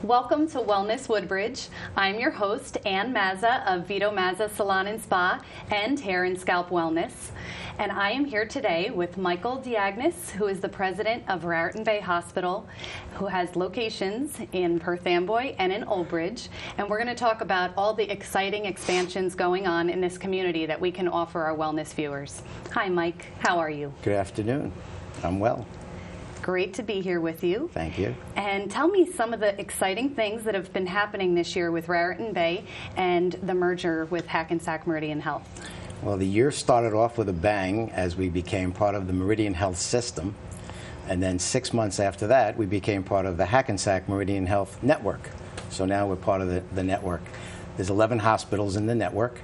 Welcome to Wellness Woodbridge. I'm your host, Ann Mazza of Vito Mazza Salon and Spa and Hair and Scalp Wellness. And I am here today with Michael Diagnis, who is the president of Raritan Bay Hospital, who has locations in Perth Amboy and in Woodbridge. And we're going to talk about all the exciting expansions going on in this community that we can offer our wellness viewers. Hi, Mike. How are you? Good afternoon. I'm well. Great to be here with you. Thank you. And tell me some of the exciting things that have been happening this year with Raritan Bay and the merger with Hackensack Meridian Health. Well, the year started off with a bang as we became part of the Meridian Health system. And then 6 months after that, we became part of the Hackensack Meridian Health Network. So now we're part of the network. There's 11 hospitals in the network.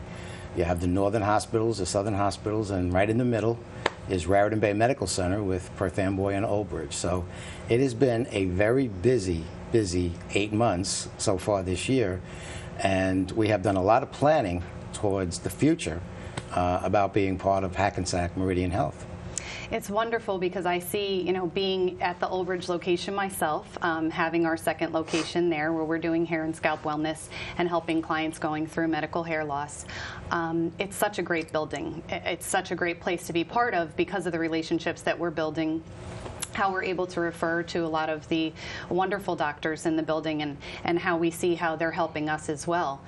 You have the northern hospitals, the southern hospitals, and right in the middle is Raritan Bay Medical Center with Perth Amboy and Woodbridge. So it has been a very busy 8 months so far this year, and we have done a lot of planning towards the future about being part of Hackensack Meridian Health. It's wonderful because I see, being at the Woodbridge location myself, having our second location there where we're doing hair and scalp wellness and helping clients going through medical hair loss. It's such a great building. It's such a great place to be part of because of the relationships that we're building, how we're able to refer to a lot of the wonderful doctors in the building and how we see how they're helping us as well.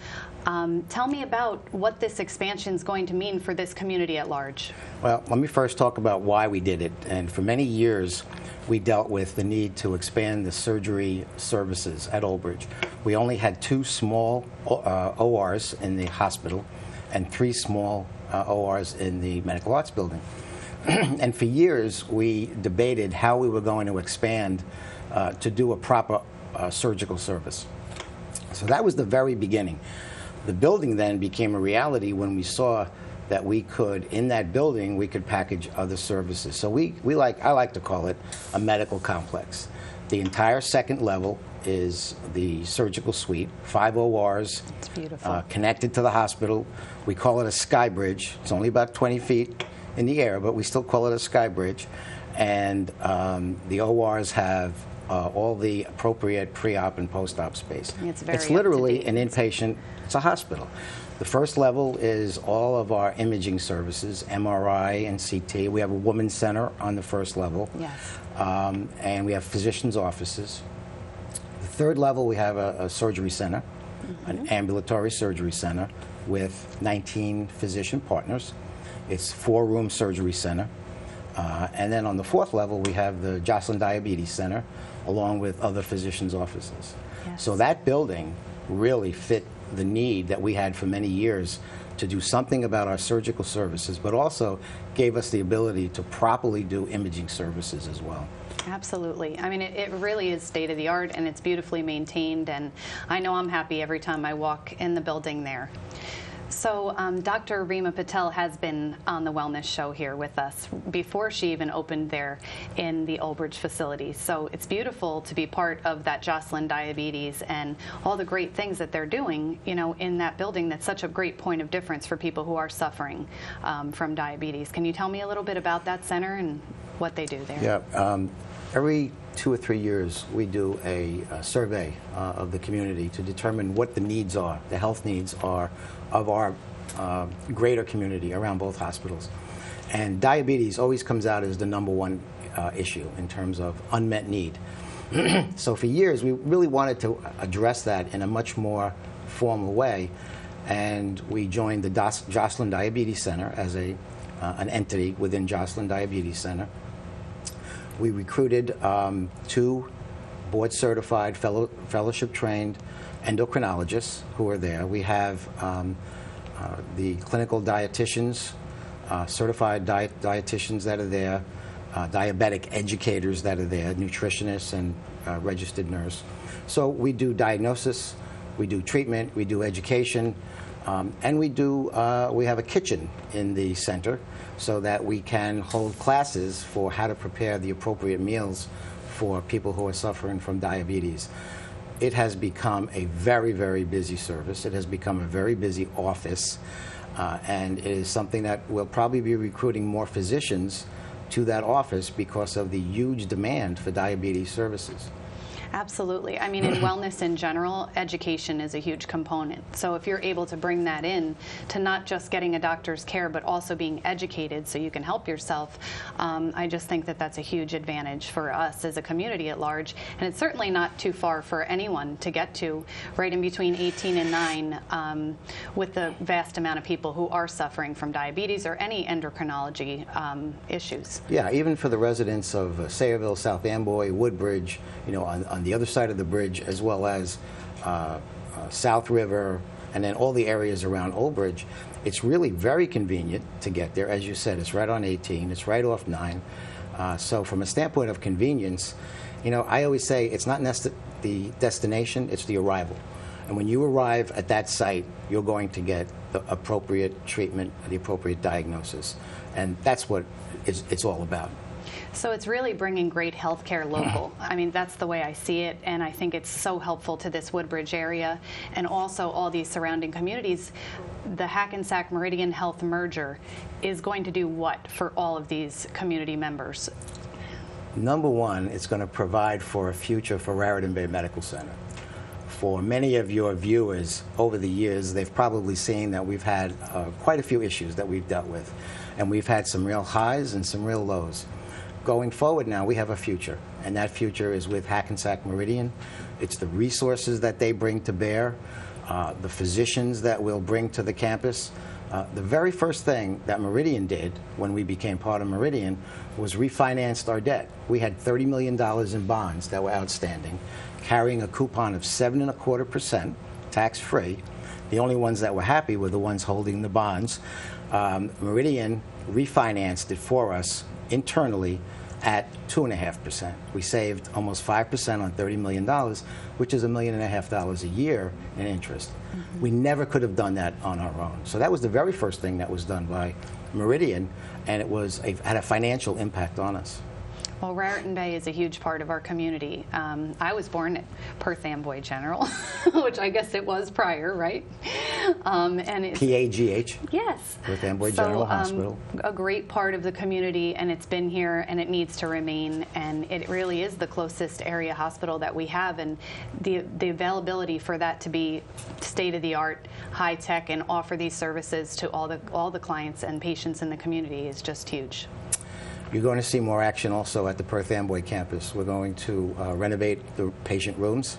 Tell me about what this expansion is going to mean for this community at large. Well, let me first talk about why we did it. And for many years, we dealt with the need to expand the surgery services at Woodbridge. We only had 2 small ORs in the hospital and 3 small ORs in the medical arts building. And for years, we debated how we were going to expand to do a proper surgical service. So that was the very beginning. The building then became a reality when we saw that we could, in that building, we could package other services. So I like to call it a medical complex. The entire second level is the surgical suite, 5 ORs. It's beautiful. Connected to the hospital. We call it a sky bridge. It's only about 20 feet in the air, but we still call it a sky bridge. And the ORs have all the appropriate pre-op and post-op space. It's literally an inpatient. It's a hospital. The first level is all of our imaging services, MRI and CT. We have a women's center on the first level. Yes. And we have physicians' offices. The third level, we have a surgery center, an ambulatory surgery center with 19 physician partners. It's 4-room surgery center. And then on the 4th level, we have the Jocelyn Diabetes Center, along with other physicians' offices. Yes. So that building really fit the need that we had for many years to do something about our surgical services, but also gave us the ability to properly do imaging services as well. Absolutely. I mean, it really is state-of-the-art, and it's beautifully maintained, and I know I'm happy every time I walk in the building there. So Dr. Rima Patel has been on the Wellness Show here with us before she even opened there in the Woodbridge facility. So it's beautiful to be part of that Jocelyn Diabetes and all the great things that they're doing, in that building. That's such a great point of difference for people who are suffering from diabetes. Can you tell me a little bit about that center and what they do there? Yeah. Every 2 or 3 years, we do a survey of the community to determine what the needs are, the health needs are of our greater community around both hospitals. And diabetes always comes out as the #1 issue in terms of unmet need. So for years, we really wanted to address that in a much more formal way. And we joined the Jocelyn Diabetes Center as an entity within Jocelyn Diabetes Center. We recruited 2 board-certified, fellowship-trained endocrinologists who are there. We have the clinical dietitians, certified dietitians that are there, diabetic educators that are there, nutritionists and registered nurse. So we do diagnosis, we do treatment, we do education, and we have a kitchen in the center so that we can hold classes for how to prepare the appropriate meals for people who are suffering from diabetes. It has become a very, very busy service. It has become a very busy office, and it is something that we'll probably be recruiting more physicians to that office because of the huge demand for diabetes services. Absolutely. I mean, in wellness in general, education is a huge component. So if you're able to bring that in to not just getting a doctor's care, but also being educated so you can help yourself, I just think that that's a huge advantage for us as a community at large. And it's certainly not too far for anyone to get to, right in between 18 and 9, with the vast amount of people who are suffering from diabetes or any endocrinology issues. Yeah, even for the residents of Sayreville, South Amboy, Woodbridge, you know, on the other side of the bridge, as well as South River, and then all the areas around Old Bridge, it's really very convenient to get there. As you said, it's right on 18, it's right off 9. So from a standpoint of convenience, you know, I always say it's not the destination, it's the arrival. And when you arrive at that site, you're going to get the appropriate treatment, the appropriate diagnosis. And that's what it's all about. So it's really bringing great health care local. I mean, that's the way I see it, and I think it's so helpful to this Woodbridge area and also all these surrounding communities. The Hackensack Meridian Health merger is going to do what for all of these community members? Number one, it's going to provide for a future for Raritan Bay Medical Center. For many of your viewers over the years, they've probably seen that we've had quite a few issues that we've dealt with, and we've had some real highs and some real lows. Going forward now, we have a future, and that future is with Hackensack Meridian. It's the resources that they bring to bear, the physicians that we'll bring to the campus. The very first thing that Meridian did when we became part of Meridian was refinanced our debt. We had $30 million in bonds that were outstanding, carrying a coupon of 7.25%, tax-free. The only ones that were happy were the ones holding the bonds. Meridian refinanced it for us internally at 2.5%. We saved almost 5% on $30 million, which is $1.5 million a year in interest. Mm-hmm. We never could have done that on our own. So that was the very first thing that was done by Meridian, and it had a financial impact on us. Well, Raritan Bay is a huge part of our community. I was born at Perth Amboy General, which I guess it was prior, right? And it's, PAGH? Yes. Perth Amboy General Hospital. A great part of the community, and it's been here, and it needs to remain. And it really is the closest area hospital that we have, and the availability for that to be state-of-the-art, high-tech, and offer these services to all the clients and patients in the community is just huge. You're going to see more action also at the Perth Amboy campus. We're going to renovate the patient rooms.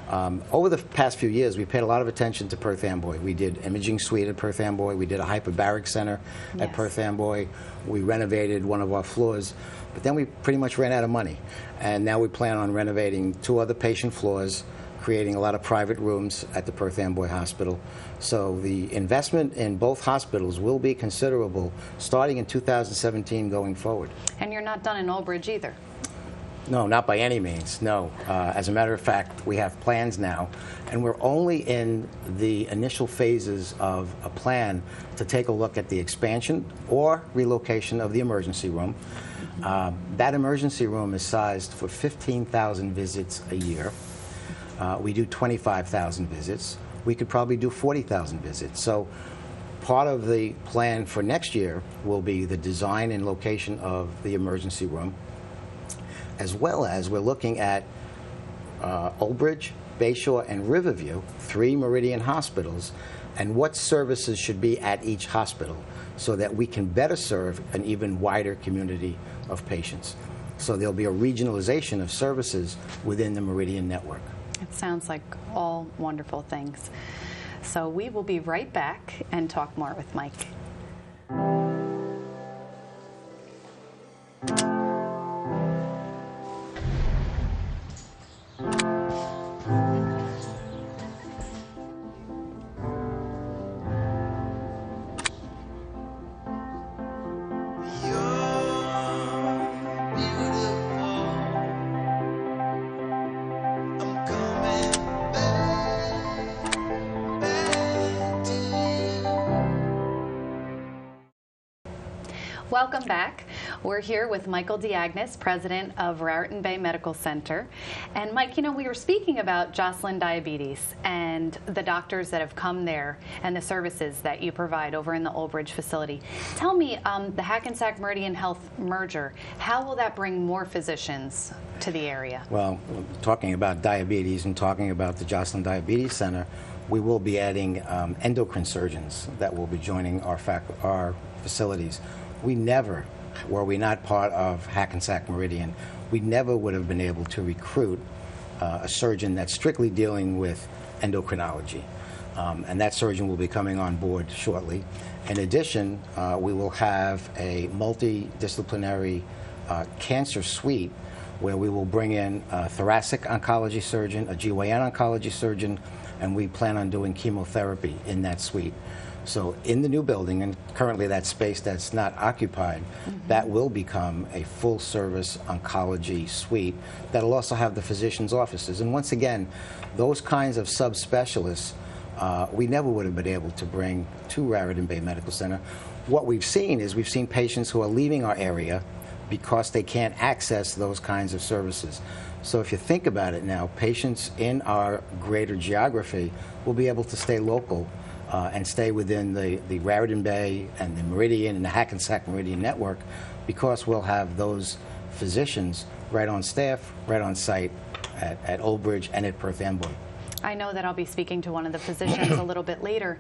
Over the past few years, we paid a lot of attention to Perth Amboy. We did imaging suite at Perth Amboy. We did a hyperbaric center at Perth Amboy. We renovated one of our floors. But then we pretty much ran out of money. And now we plan on renovating 2 other patient floors, creating a lot of private rooms at the Perth Amboy Hospital. So the investment in both hospitals will be considerable starting in 2017 going forward. And you're not done in Old Bridge either. No, not by any means, no. As a matter of fact, we have plans now, and we're only in the initial phases of a plan to take a look at the expansion or relocation of the emergency room. That emergency room is sized for 15,000 visits a year. We do 25,000 visits. We could probably do 40,000 visits. So part of the plan for next year will be the design and location of the emergency room, as well as we're looking at Old Bridge, Bayshore, and Riverview, 3 Meridian hospitals, and what services should be at each hospital so that we can better serve an even wider community of patients. So there'll be a regionalization of services within the Meridian network. It sounds like all wonderful things. So we will be right back and talk more with Mike. Welcome back. We're here with Michael Diagnis, president of Raritan Bay Medical Center. And Mike, you know, we were speaking about Jocelyn Diabetes and the doctors that have come there and the services that you provide over in the Woodbridge facility. Tell me, the Hackensack Meridian Health merger, how will that bring more physicians to the area? Well, talking about diabetes and talking about the Jocelyn Diabetes Center, we will be adding endocrine surgeons that will be joining our facilities. We never, were we not part of Hackensack Meridian, we never would have been able to recruit a surgeon that's strictly dealing with endocrinology. And that surgeon will be coming on board shortly. In addition, we will have a multidisciplinary cancer suite where we will bring in a thoracic oncology surgeon, a GYN oncology surgeon, and we plan on doing chemotherapy in that suite. So in the new building, and currently that space that's not occupied, that will become a full-service oncology suite that'll also have the physician's offices. And once again, those kinds of subspecialists we never would have been able to bring to Raritan Bay Medical Center. What we've seen is we've seen patients who are leaving our area because they can't access those kinds of services. So if you think about it now, patients in our greater geography will be able to stay local and stay within the Raritan Bay and the Meridian and the Hackensack Meridian Network, because we'll have those physicians right on staff, right on site at Woodbridge and at Perth Amboy. I know that I'll be speaking to one of the physicians a little bit later,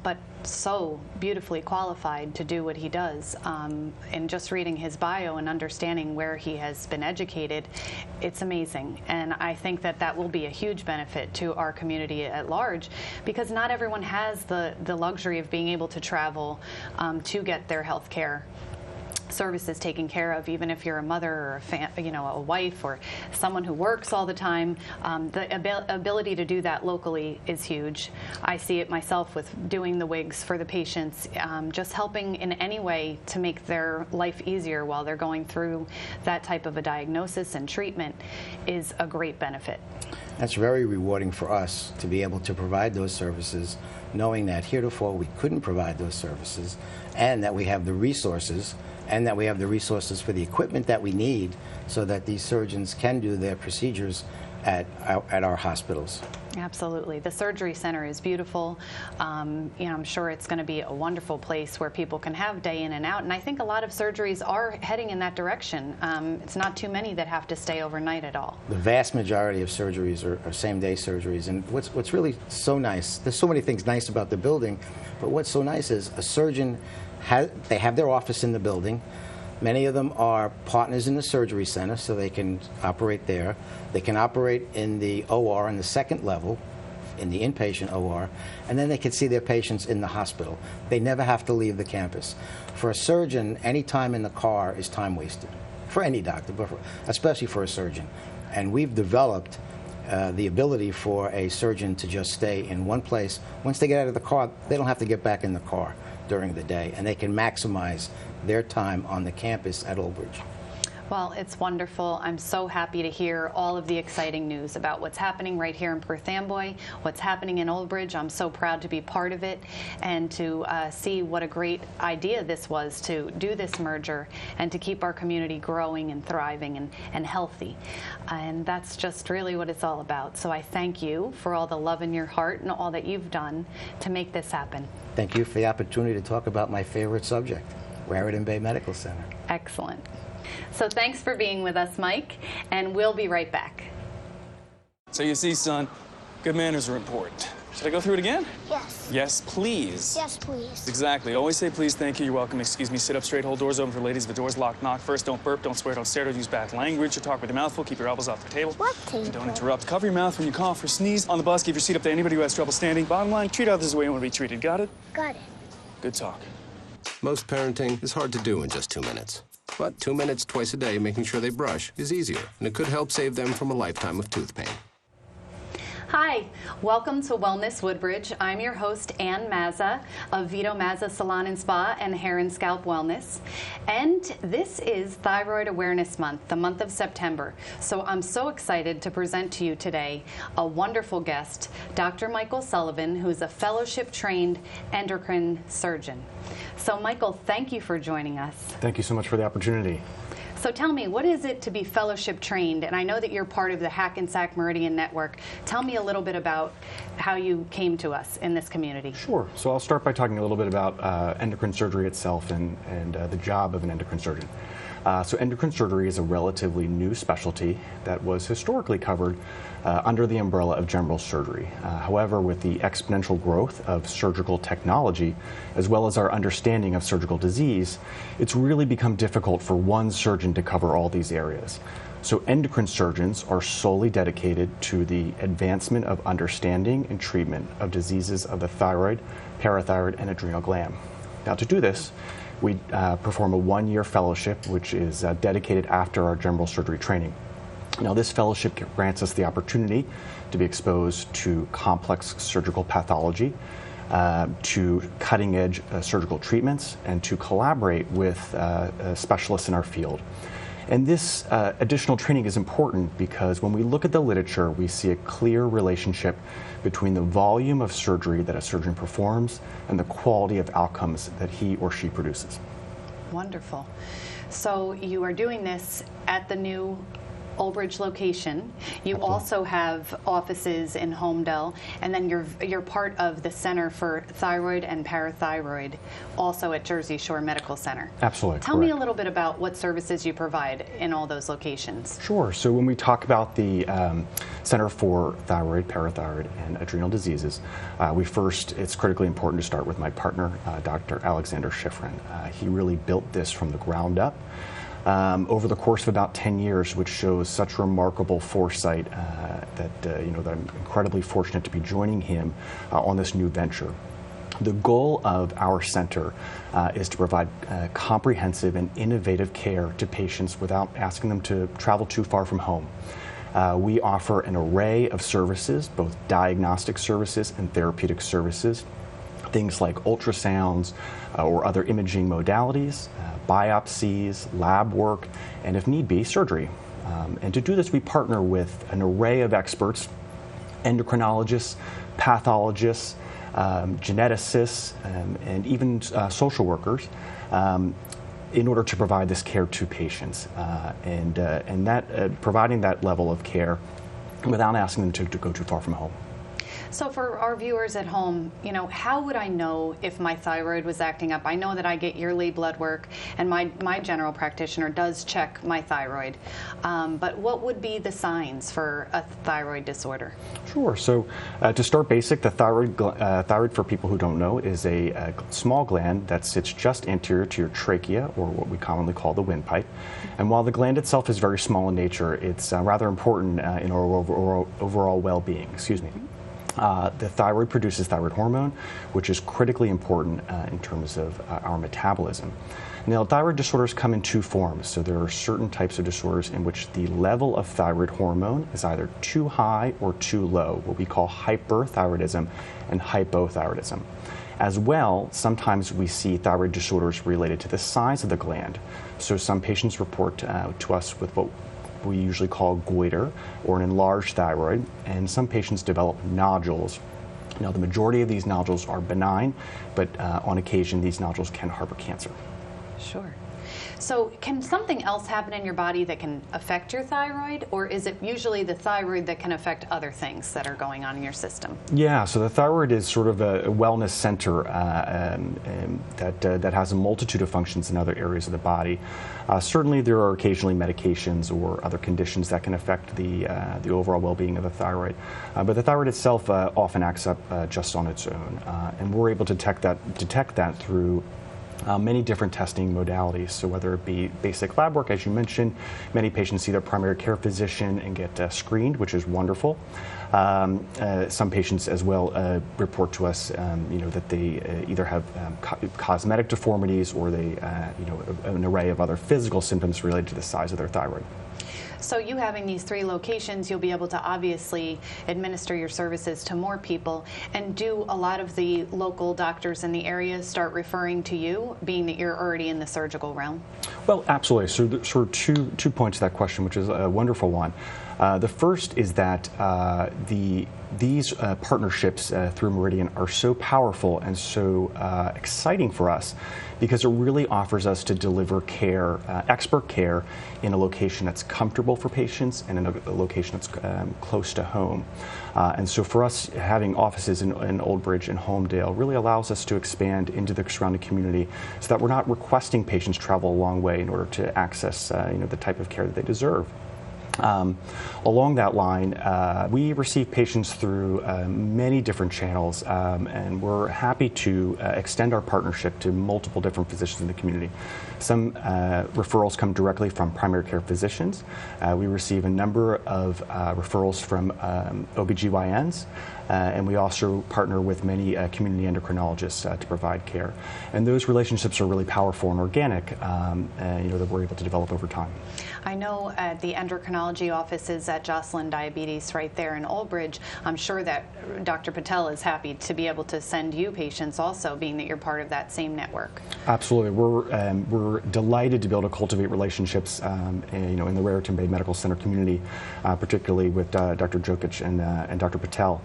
but so beautifully qualified to do what he does. And just reading his bio and understanding where he has been educated, it's amazing. And I think that that will be a huge benefit to our community at large, because not everyone has the luxury of being able to travel to get their health care services taken care of. Even if you're a mother or a wife or someone who works all the time, the ability to do that locally is huge. I see it myself with doing the wigs for the patients, just helping in any way to make their life easier while they're going through that type of a diagnosis and treatment is a great benefit. That's very rewarding for us to be able to provide those services, knowing that heretofore we couldn't provide those services, and that we have the resources for the equipment that we need so that these surgeons can do their procedures at our hospitals. Absolutely. The surgery center is beautiful. I'm sure it's going to be a wonderful place where people can have day in and out. And I think a lot of surgeries are heading in that direction. It's not too many that have to stay overnight at all. The vast majority of surgeries are same-day surgeries. And what's really so nice, there's so many things nice about the building, but what's so nice is a surgeon, they have their office in the building. Many of them are partners in the surgery center, so they can operate there. They can operate in the OR in the second level, in the inpatient OR, and then they can see their patients in the hospital. They never have to leave the campus. For a surgeon, any time in the car is time wasted. For any doctor, but especially for a surgeon. And we've developed the ability for a surgeon to just stay in one place. Once they get out of the car, they don't have to get back in the car during the day, and they can maximize their time on the campus at Woodbridge. Well, it's wonderful. I'm so happy to hear all of the exciting news about what's happening right here in Perth Amboy, what's happening in Woodbridge. I'm so proud to be part of it and to see what a great idea this was to do this merger and to keep our community growing and thriving and healthy. And that's just really what it's all about. So I thank you for all the love in your heart and all that you've done to make this happen. Thank you for the opportunity to talk about my favorite subject, Raritan Bay Medical Center. Excellent. So thanks for being with us, Mike, and we'll be right back. So you see, son, good manners are important. Should I go through it again? Yes. Yes, please. Yes, please. Exactly. Always say please, thank you, you're welcome, excuse me, sit up straight, hold doors open for ladies. If the door's locked, knock first. Don't burp, don't swear, don't stare, don't use bad language, or talk with your mouth full. Keep your elbows off the table. What table? And don't interrupt. Cover your mouth when you cough or sneeze. On the bus, give your seat up to anybody who has trouble standing. Bottom line, treat others the way you want to be treated. Got it? Got it. Good talk. Most parenting is hard to do in just 2 minutes. But 2 minutes twice a day making sure they brush is easier, and it could help save them from a lifetime of tooth pain. Hi, welcome to Wellness Woodbridge. I'm your host, Ann Mazza of Vito Mazza Salon and Spa and Hair and Scalp Wellness. And this is Thyroid Awareness Month, the month of September. So I'm so excited to present to you today a wonderful guest, Dr. Michael Sullivan, who's a fellowship-trained endocrine surgeon. So Michael, thank you for joining us. Thank you so much for the opportunity. So tell me, what is it to be fellowship trained? And I know that you're part of the Hackensack Meridian Network. Tell me a little bit about how you came to us in this community. Sure. So I'll start by talking a little bit about endocrine surgery itself and the job of an endocrine surgeon. So endocrine surgery is a relatively new specialty that was historically covered under the umbrella of general surgery. However, with the exponential growth of surgical technology, as well as our understanding of surgical disease, it's really become difficult for one surgeon to cover all these areas. So endocrine surgeons are solely dedicated to the advancement of understanding and treatment of diseases of the thyroid, parathyroid, and adrenal gland. Now, to do this, we perform a one-year fellowship, which is dedicated after our general surgery training. Now, this fellowship grants us the opportunity to be exposed to complex surgical pathology, to cutting-edge surgical treatments, and to collaborate with specialists in our field. And this additional training is important because when we look at the literature, we see a clear relationship between the volume of surgery that a surgeon performs and the quality of outcomes that he or she produces. Wonderful. So you are doing this at the new Woodbridge location. You Absolutely. also have offices in Homedale, and then you're part of the Center for Thyroid and Parathyroid, also at Jersey Shore Medical Center. Absolutely. Tell me a correct. little bit about what services you provide in all those locations. Sure. So when we talk about the Center for Thyroid, Parathyroid, and Adrenal Diseases, it's critically important to start with my partner, Dr. Alexander Schifrin. He really built this from the ground up. Over the course of about 10 years, which shows such remarkable foresight that I'm incredibly fortunate to be joining him on this new venture. The goal of our center is to provide comprehensive and innovative care to patients without asking them to travel too far from home. We offer an array of services, both diagnostic services and therapeutic services, things like ultrasounds or other imaging modalities, biopsies, lab work, and if need be, surgery. And to do this, we partner with an array of experts, endocrinologists, pathologists, geneticists, and even social workers, in order to provide this care to patients, and providing that level of care without asking them to go too far from home. So for our viewers at home, how would I know if my thyroid was acting up? I know that I get yearly blood work, and my general practitioner does check my thyroid. But what would be the signs for a thyroid disorder? Sure. So to start basic, the thyroid, for people who don't know, is a small gland that sits just anterior to your trachea, or what we commonly call the windpipe. And while the gland itself is very small in nature, it's rather important in our overall well-being. Excuse me. The thyroid produces thyroid hormone, which is critically important in terms of our metabolism. Now, thyroid disorders come in two forms. So there are certain types of disorders in which the level of thyroid hormone is either too high or too low, what we call hyperthyroidism and hypothyroidism. As well, sometimes we see thyroid disorders related to the size of the gland. So some patients report to us with what we usually call goiter or an enlarged thyroid, and some patients develop nodules. Now, the majority of these nodules are benign, but on occasion these nodules can harbor cancer. Sure. So can something else happen in your body that can affect your thyroid, or is it usually the thyroid that can affect other things that are going on in your system? Yeah, so the thyroid is sort of a wellness center that has a multitude of functions in other areas of the body. Certainly there are occasionally medications or other conditions that can affect the overall well-being of the thyroid, but the thyroid itself often acts up just on its own, and we're able to detect that through many different testing modalities. So whether it be basic lab work, as you mentioned, many patients see their primary care physician and get screened, which is wonderful. Some patients as well report to us, that they either have cosmetic deformities or they, an array of other physical symptoms related to the size of their thyroid. So you having these 3 locations, you'll be able to obviously administer your services to more people. And do a lot of the local doctors in the area start referring to you, being that you're already in the surgical realm? Well, absolutely. So there sort of two points to that question, which is a wonderful one. The first is that these partnerships through Meridian are so powerful and so exciting for us because it really offers us to deliver care, expert care, in a location that's comfortable for patients and in a location that's close to home. And so for us, having offices in Woodbridge and Homedale really allows us to expand into the surrounding community so that we're not requesting patients travel a long way in order to access the type of care that they deserve. Along that line, we receive patients through many different channels, and we're happy to extend our partnership to multiple different physicians in the community. Some referrals come directly from primary care physicians. We receive a number of referrals from OBGYNs, and we also partner with many community endocrinologists to provide care. And those relationships are really powerful and organic, that we're able to develop over time. I know at the endocrinology offices at Jocelyn Diabetes right there in Woodbridge, I'm sure that Dr. Patel is happy to be able to send you patients also, being that you're part of that same network. Absolutely. We're delighted to be able to cultivate relationships in the Raritan Bay Medical Center community, particularly with Dr. Jokic and Dr. Patel.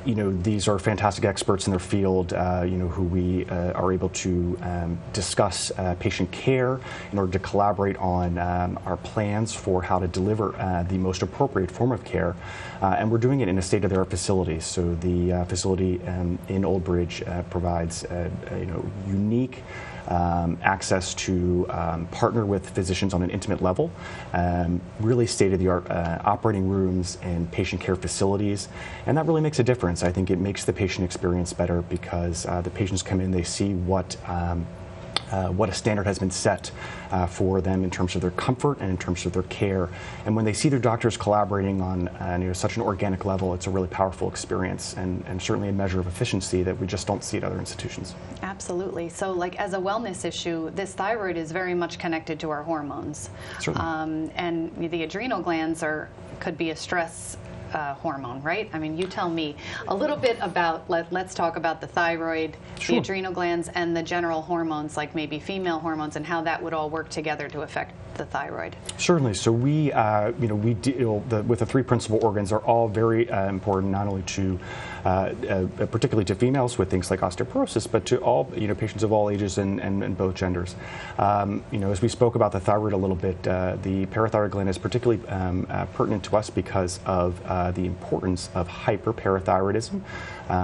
These are fantastic experts in their field, who we are able to discuss patient care in order to collaborate on our plans for how to deliver the most appropriate form of care. And we're doing it in a state-of-the-art facility. So the facility in Woodbridge provides unique access to partner with physicians on an intimate level, really state-of-the-art operating rooms and patient care facilities, and that really makes a difference. I think it makes the patient experience better because the patients come in, they see what a standard has been set for them in terms of their comfort and in terms of their care. And when they see their doctors collaborating on such an organic level, it's a really powerful experience and certainly a measure of efficiency that we just don't see at other institutions. Absolutely. So like as a wellness issue, this thyroid is very much connected to our hormones. Certainly. And the adrenal glands could be a stress hormone, right? I mean, you tell me a little bit about, let's talk about the thyroid, Sure. the adrenal glands, and the general hormones, like maybe female hormones, and how that would all work together to affect the thyroid. Certainly. So we deal with the 3 principal organs are all very important, not only to particularly to females with things like osteoporosis, but to all patients of all ages and both genders. As we spoke about the thyroid a little bit, the parathyroid gland is particularly pertinent to us because of the importance of hyperparathyroidism,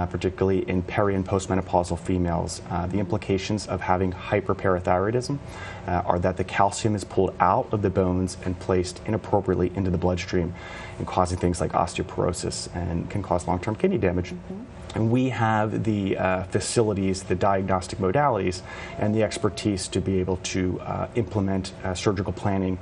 particularly in peri and postmenopausal females. The implications of having hyperparathyroidism are that the calcium is pulled out of the bones and placed inappropriately into the bloodstream and causing things like osteoporosis and can cause long-term kidney damage. Mm-hmm. And we have the facilities, the diagnostic modalities, and the expertise to be able to implement surgical planning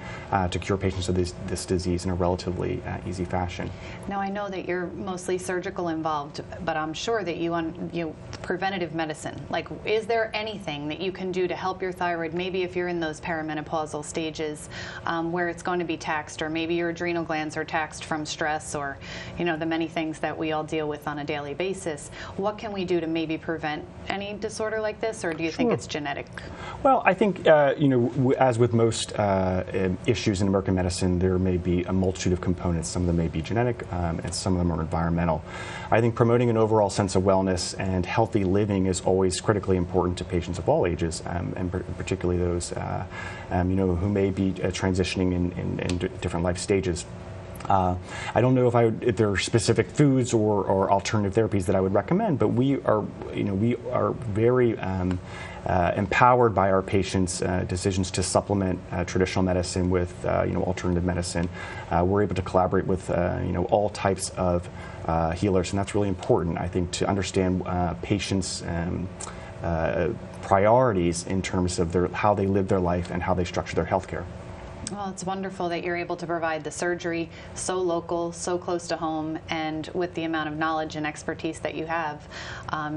to cure patients of this disease in a relatively easy fashion. Now, I know that you're mostly surgical involved, but I'm sure that you preventative medicine. Like, is there anything that you can do to help your thyroid, maybe if you're in those perimenopausal stages where it's going to be taxed, or maybe your adrenal glands are taxed from stress, or the many things that we all deal with on a daily basis? What can we do to maybe prevent any disorder like this, or do you think it's genetic? Well, I think, as with most issues in American medicine, there may be a multitude of components. Some of them may be genetic, and some of them are environmental. I think promoting an overall sense of wellness and healthy living is always critically important to patients of all ages, and particularly those who may be transitioning in different life stages. I don't know if there are specific foods or alternative therapies that I would recommend, but we are very empowered by our patients' decisions to supplement traditional medicine with alternative medicine. We're able to collaborate with all types of healers, and that's really important, I think, to understand patients' priorities in terms of how they live their life and how they structure their health care. Well, it's wonderful that you're able to provide the surgery so local, so close to home, and with the amount of knowledge and expertise that you have,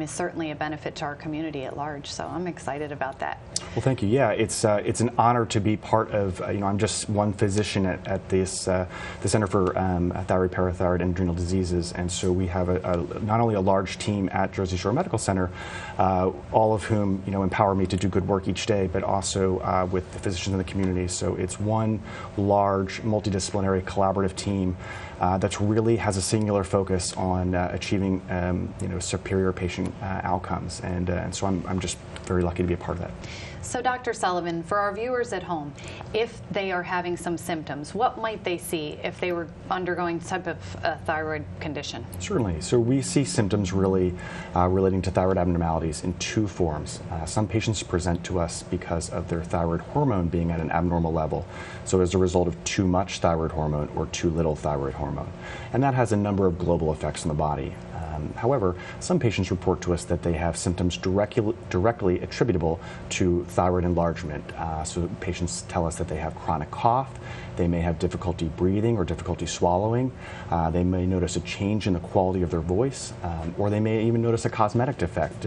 is certainly a benefit to our community at large. So I'm excited about that. Well, thank you. Yeah, it's an honor to be part of. I'm just one physician at this the Center for Thyroid, Parathyroid, and Adrenal Diseases, and so we have not only a large team at Jersey Shore Medical Center, all of whom empower me to do good work each day, but also with the physicians in the community. So it's one large, multidisciplinary, collaborative team that really has a singular focus on achieving, superior patient outcomes, and so I'm just very lucky to be a part of that. So, Dr. Sullivan, for our viewers at home, if they are having some symptoms, what might they see if they were undergoing some type of thyroid condition? Certainly. So we see symptoms really relating to thyroid abnormalities in two forms. Some patients present to us because of their thyroid hormone being at an abnormal level, so as a result of too much thyroid hormone or too little thyroid hormone. And that has a number of global effects on the body. However, some patients report to us that they have symptoms directly attributable to thyroid enlargement. So patients tell us that they have chronic cough, they may have difficulty breathing or difficulty swallowing, they may notice a change in the quality of their voice, or they may even notice a cosmetic defect,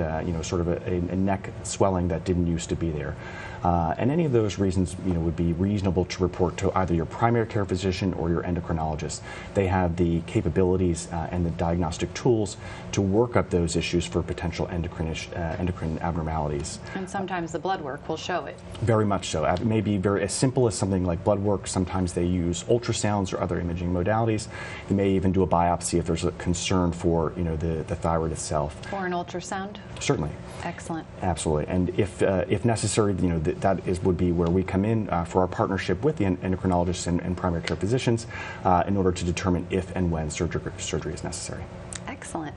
sort of a neck swelling that didn't used to be there. And any of those reasons, would be reasonable to report to either your primary care physician or your endocrinologist. They have the capabilities and the diagnostic tools to work up those issues for potential endocrine abnormalities. And sometimes the blood work will show it. Very much so. It may be very as simple as something like blood work. Sometimes they use ultrasounds or other imaging modalities. They may even do a biopsy if there's a concern for the thyroid itself. Or an ultrasound? Certainly. Excellent. Absolutely. And if necessary, would be where we come in for our partnership with the endocrinologists and primary care physicians in order to determine if and when surgery is necessary. Excellent.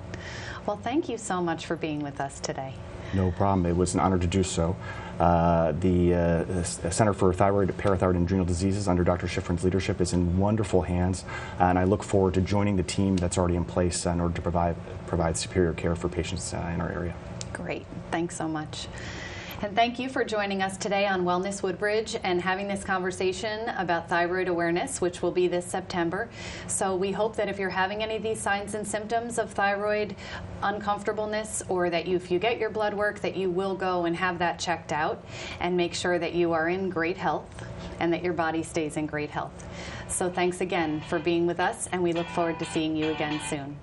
Well, thank you so much for being with us today. No problem. It was an honor to do so. The Center for Thyroid, Parathyroid, and Adrenal Diseases under Dr. Schifrin's leadership is in wonderful hands, and I look forward to joining the team that's already in place in order to provide superior care for patients in our area. Great. Thanks so much. And thank you for joining us today on Wellness Woodbridge and having this conversation about thyroid awareness, which will be this September. So we hope that if you're having any of these signs and symptoms of thyroid uncomfortableness, or that if you get your blood work, that you will go and have that checked out and make sure that you are in great health and that your body stays in great health. So thanks again for being with us, and we look forward to seeing you again soon.